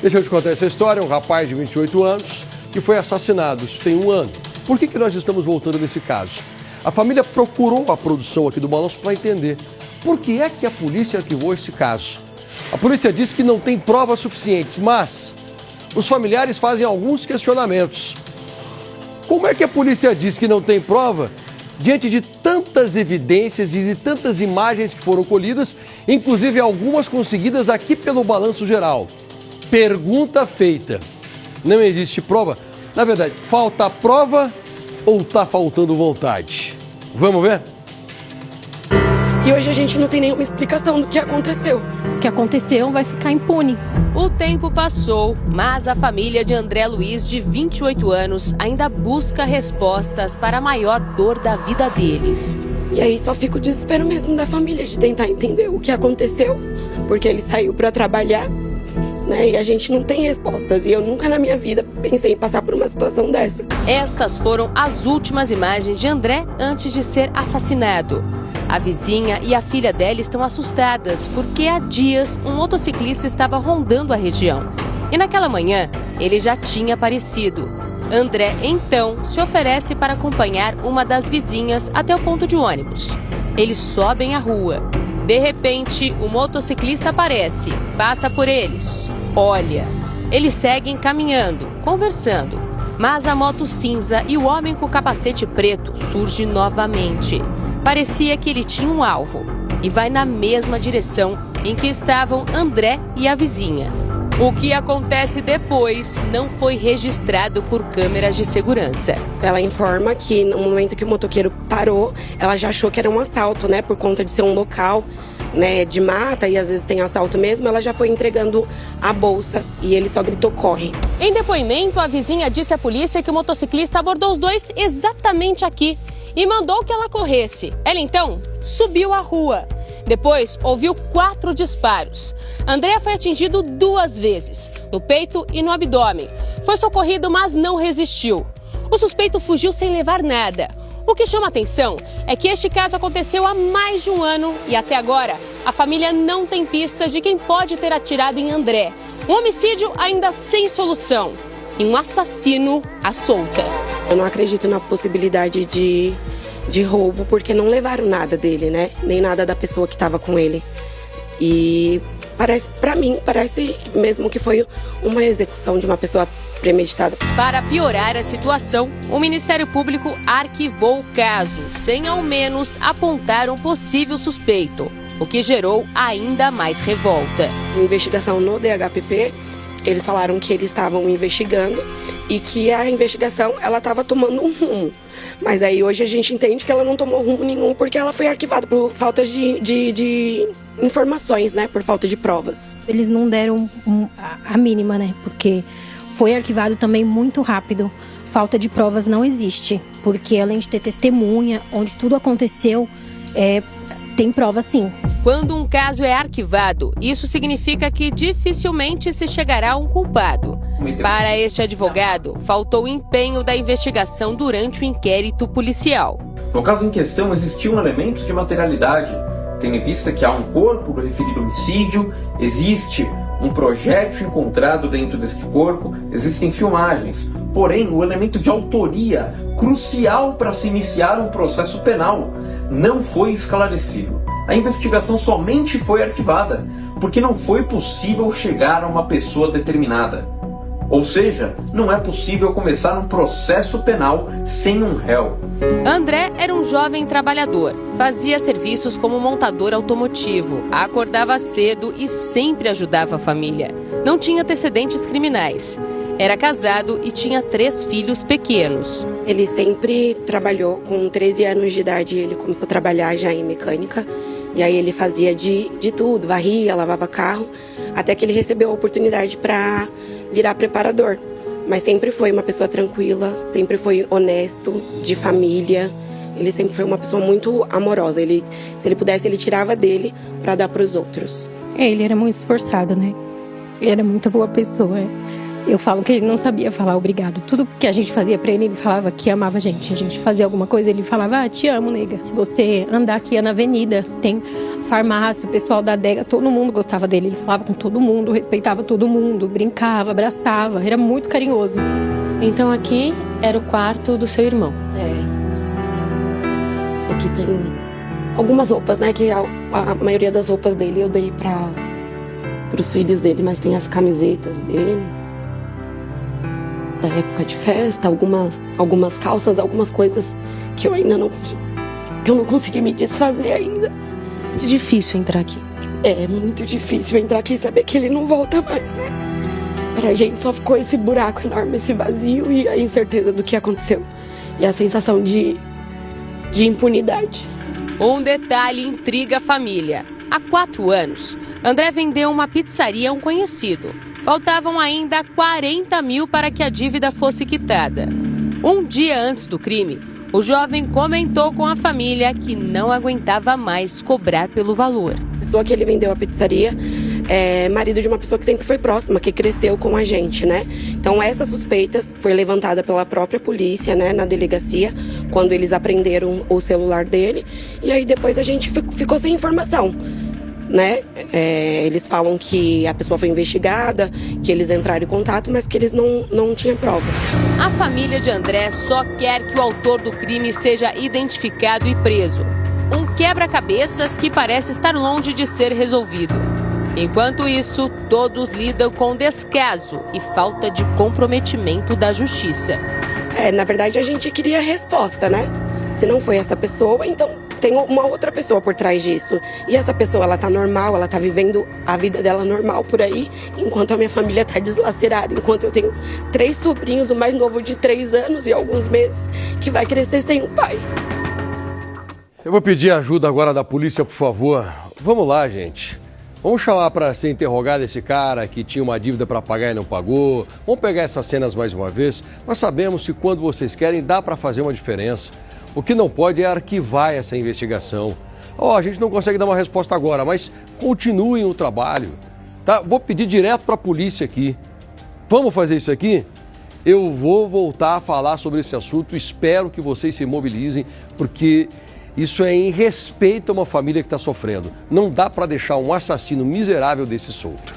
Deixa eu te contar essa história. Um rapaz de 28 anos que foi assassinado. Isso tem um ano. Por que nós estamos voltando nesse caso? A família procurou a produção aqui do Balanço para entender por que é que a polícia arquivou esse caso. A polícia diz que não tem provas suficientes, mas os familiares fazem alguns questionamentos. Como é que a polícia diz que não tem prova diante de tantas evidências e de tantas imagens que foram colhidas, inclusive algumas conseguidas aqui pelo Balanço Geral? Pergunta feita. Não existe prova? Na verdade, falta prova ou está faltando vontade? Vamos ver? E hoje a gente não tem nenhuma explicação do que aconteceu. O que aconteceu vai ficar impune. O tempo passou, mas a família de André Luiz, de 28 anos, ainda busca respostas para a maior dor da vida deles. E aí só fica o desespero mesmo da família de tentar entender o que aconteceu, porque ele saiu para trabalhar, né? E a gente não tem respostas. E eu nunca na minha vida pensei em passar por uma situação dessa. Estas foram as últimas imagens de André antes de ser assassinado. A vizinha e a filha dela estão assustadas porque há dias um motociclista estava rondando a região. E naquela manhã, ele já tinha aparecido. André, então, se oferece para acompanhar uma das vizinhas até o ponto de ônibus. Eles sobem a rua. De repente, o motociclista aparece, passa por eles, olha. Eles seguem caminhando, conversando. Mas a moto cinza e o homem com o capacete preto surge novamente. Parecia que ele tinha um alvo e vai na mesma direção em que estavam André e a vizinha. O que acontece depois não foi registrado por câmeras de segurança. Ela informa que no momento que o motoqueiro parou, ela já achou que era um assalto, né? Por conta de ser um local, né, de mata e às vezes tem assalto mesmo, ela já foi entregando a bolsa e ele só gritou corre. Em depoimento, a vizinha disse à polícia que o motociclista abordou os dois exatamente aqui e mandou que ela corresse. Ela então subiu a rua. Depois, ouviu 4 disparos. André foi atingido 2 vezes, no peito e no abdômen. Foi socorrido, mas não resistiu. O suspeito fugiu sem levar nada. O que chama atenção é que este caso aconteceu há mais de um ano e até agora a família não tem pistas de quem pode ter atirado em André. Um homicídio ainda sem solução e um assassino à solta. Eu não acredito na possibilidade de roubo, porque não levaram nada dele, né? Nem nada da pessoa que estava com ele. E pra mim, parece mesmo que foi uma execução de uma pessoa premeditada. Para piorar a situação, o Ministério Público arquivou o caso, sem ao menos apontar um possível suspeito, o que gerou ainda mais revolta. Investigação no DHPP, eles falaram que eles estavam investigando e que a investigação ela estava tomando um rumo. Mas aí hoje a gente entende que ela não tomou rumo nenhum porque ela foi arquivada por falta de informações, né? Por falta de provas. Eles não deram a mínima, né? Porque foi arquivado também muito rápido. Falta de provas não existe. Porque além de ter testemunha, onde tudo aconteceu, tem prova sim. Quando um caso é arquivado, isso significa que dificilmente se chegará a um culpado. Para este advogado, faltou o empenho da investigação durante o inquérito policial. No caso em questão, existiam elementos de materialidade, tendo em vista que há um corpo do referido homicídio, existe um projétil encontrado dentro deste corpo, existem filmagens. Porém, o elemento de autoria, crucial para se iniciar um processo penal, não foi esclarecido. A investigação somente foi arquivada, porque não foi possível chegar a uma pessoa determinada. Ou seja, não é possível começar um processo penal sem um réu. André era um jovem trabalhador, fazia serviços como montador automotivo, acordava cedo e sempre ajudava a família. Não tinha antecedentes criminais. Era casado e tinha 3 filhos pequenos. Ele sempre trabalhou, com 13 anos de idade ele começou a trabalhar já em mecânica. E aí ele fazia de tudo, varria, lavava carro, até que ele recebeu a oportunidade para virar preparador. Mas sempre foi uma pessoa tranquila, sempre foi honesto, de família. Ele sempre foi uma pessoa muito amorosa. Se ele pudesse, ele tirava dele para dar para os outros. Ele era muito esforçado, né? Ele era muito boa pessoa. Eu falo que ele não sabia falar obrigado. Tudo que a gente fazia pra ele, ele falava que amava a gente. A gente fazia alguma coisa, ele falava, te amo, nega. Se você andar aqui na avenida, tem farmácia, o pessoal da adega, todo mundo gostava dele. Ele falava com todo mundo, respeitava todo mundo, brincava, abraçava, era muito carinhoso. Então aqui era o quarto do seu irmão. Aqui tem algumas roupas, né? Que a maioria das roupas dele eu dei para os filhos dele, mas tem as camisetas dele, da época de festa, algumas calças, algumas coisas que eu ainda não consegui me desfazer ainda. Muito difícil entrar aqui. É muito difícil entrar aqui e saber que ele não volta mais, né? Pra gente só ficou esse buraco enorme, esse vazio e a incerteza do que aconteceu. E a sensação de impunidade. Um detalhe intriga a família. Há 4 anos, André vendeu uma pizzaria a um conhecido. Faltavam ainda 40 mil para que a dívida fosse quitada. Um dia antes do crime, o jovem comentou com a família que não aguentava mais cobrar pelo valor. A pessoa que ele vendeu a pizzaria é marido de uma pessoa que sempre foi próxima, que cresceu com a gente, né? Então essas suspeitas foi levantada pela própria polícia, né, na delegacia, quando eles apreenderam o celular dele. E aí depois a gente ficou sem informação, né? Eles falam que a pessoa foi investigada, que eles entraram em contato, mas que eles não tinham prova. A família de André só quer que o autor do crime seja identificado e preso. Um quebra-cabeças que parece estar longe de ser resolvido. Enquanto isso, todos lidam com descaso e falta de comprometimento da justiça. Na verdade, a gente queria resposta, né? Se não foi essa pessoa, então tem uma outra pessoa por trás disso. E essa pessoa, ela tá normal, ela tá vivendo a vida dela normal por aí, enquanto a minha família tá deslacerada, enquanto eu tenho 3 sobrinhos, o mais novo de 3 anos e alguns meses, que vai crescer sem um pai. Eu vou pedir ajuda agora da polícia, por favor. Vamos lá, gente. Vamos chamar para ser interrogado esse cara que tinha uma dívida para pagar e não pagou. Vamos pegar essas cenas mais uma vez. Nós sabemos que quando vocês querem, dá para fazer uma diferença. O que não pode é arquivar essa investigação. A gente não consegue dar uma resposta agora, mas continuem o trabalho. Tá? Vou pedir direto para a polícia aqui. Vamos fazer isso aqui? Eu vou voltar a falar sobre esse assunto. Espero que vocês se mobilizem, porque isso é em respeito a uma família que está sofrendo. Não dá para deixar um assassino miserável desse solto.